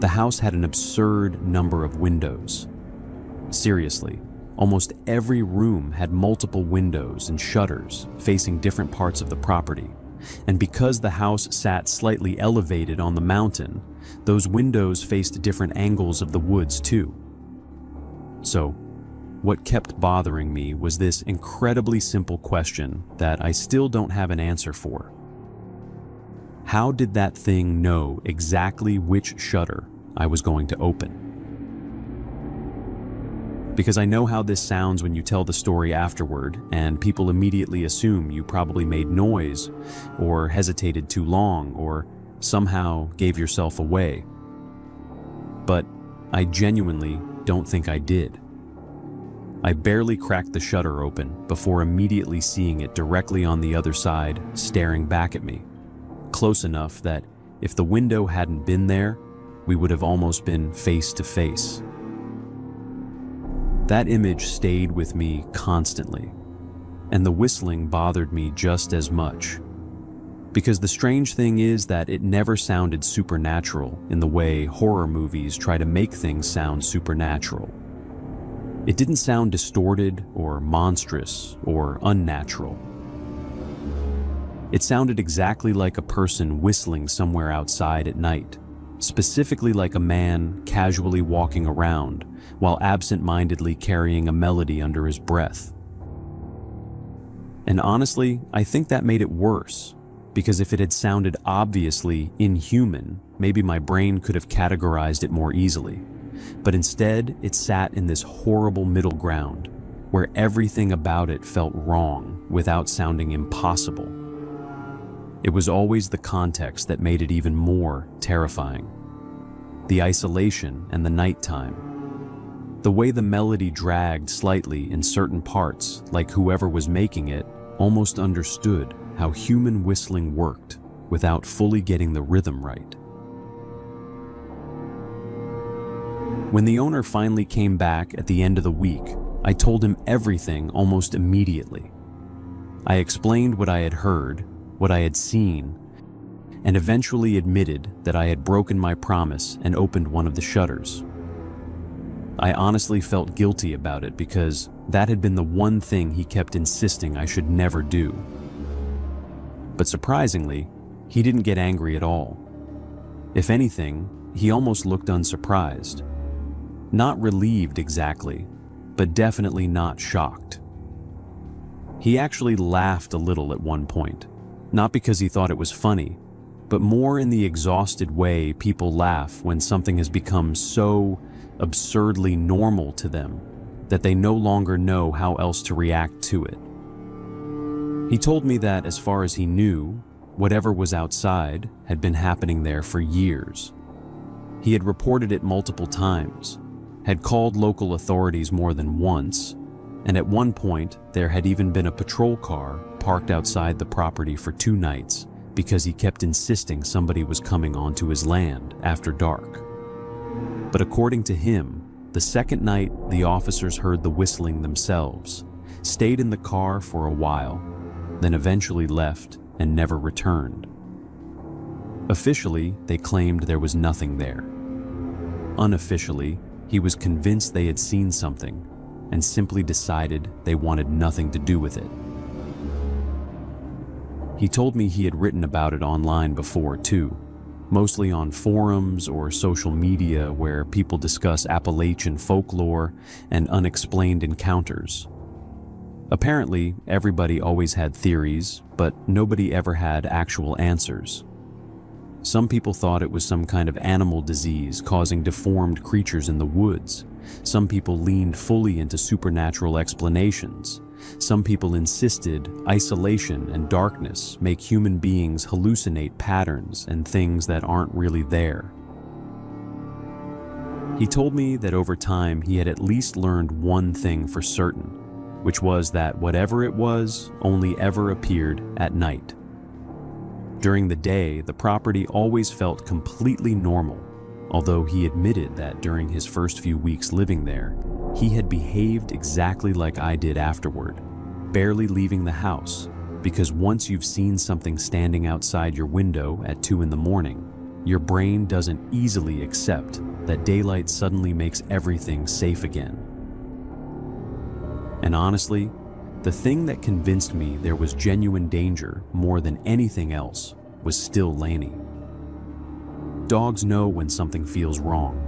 The house had an absurd number of windows. Seriously, almost every room had multiple windows and shutters facing different parts of the property. And because the house sat slightly elevated on the mountain, those windows faced different angles of the woods too. So, what kept bothering me was this incredibly simple question that I still don't have an answer for. How did that thing know exactly which shutter I was going to open? Because I know how this sounds when you tell the story afterward, and people immediately assume you probably made noise, or hesitated too long, or somehow gave yourself away. But I genuinely don't think I did. I barely cracked the shutter open before immediately seeing it directly on the other side, staring back at me. Close enough that if the window hadn't been there, we would have almost been face to face. That image stayed with me constantly, and the whistling bothered me just as much. Because the strange thing is that it never sounded supernatural in the way horror movies try to make things sound supernatural. It didn't sound distorted or monstrous or unnatural. It sounded exactly like a person whistling somewhere outside at night, specifically like a man casually walking around while absent-mindedly carrying a melody under his breath. And honestly, I think that made it worse, because if it had sounded obviously inhuman, maybe my brain could have categorized it more easily. But instead, it sat in this horrible middle ground, where everything about it felt wrong without sounding impossible. It was always the context that made it even more terrifying. The isolation and the nighttime. The way the melody dragged slightly in certain parts, like whoever was making it almost understood how human whistling worked without fully getting the rhythm right. When the owner finally came back at the end of the week, I told him everything almost immediately. I explained what I had heard, what I had seen, and eventually admitted that I had broken my promise and opened one of the shutters. I honestly felt guilty about it because that had been the one thing he kept insisting I should never do. But surprisingly, he didn't get angry at all. If anything, he almost looked unsurprised. Not relieved exactly, but definitely not shocked. He actually laughed a little at one point, not because he thought it was funny, but more in the exhausted way people laugh when something has become so absurdly normal to them that they no longer know how else to react to it. He told me that as far as he knew, whatever was outside had been happening there for years. He had reported it multiple times, had called local authorities more than once, and at one point there had even been a patrol car parked outside the property for 2 nights because he kept insisting somebody was coming onto his land after dark. But according to him, the second night the officers heard the whistling themselves, stayed in the car for a while, then eventually left and never returned. Officially, they claimed there was nothing there. Unofficially, he was convinced they had seen something and simply decided they wanted nothing to do with it. He told me he had written about it online before too, mostly on forums or social media where people discuss Appalachian folklore and unexplained encounters. Apparently, everybody always had theories, but nobody ever had actual answers. Some people thought it was some kind of animal disease causing deformed creatures in the woods. Some people leaned fully into supernatural explanations. Some people insisted isolation and darkness make human beings hallucinate patterns and things that aren't really there. He told me that over time he had at least learned one thing for certain, which was that whatever it was only ever appeared at night. During the day, the property always felt completely normal, although he admitted that during his first few weeks living there, he had behaved exactly like I did afterward, barely leaving the house, because once you've seen something standing outside your window at 2 in the morning, your brain doesn't easily accept that daylight suddenly makes everything safe again. And honestly, the thing that convinced me there was genuine danger more than anything else was still Laney. Dogs know when something feels wrong.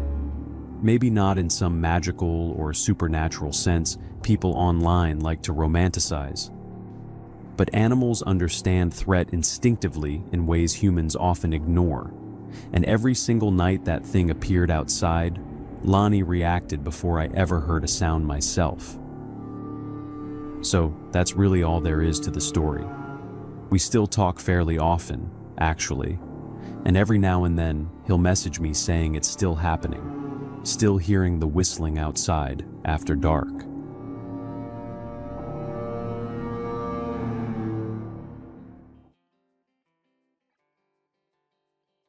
Maybe not in some magical or supernatural sense people online like to romanticize. But animals understand threat instinctively in ways humans often ignore. And every single night that thing appeared outside, Lonnie reacted before I ever heard a sound myself. So that's really all there is to the story. We still talk fairly often, actually, and every now and then he'll message me saying it's still happening, still hearing the whistling outside after dark.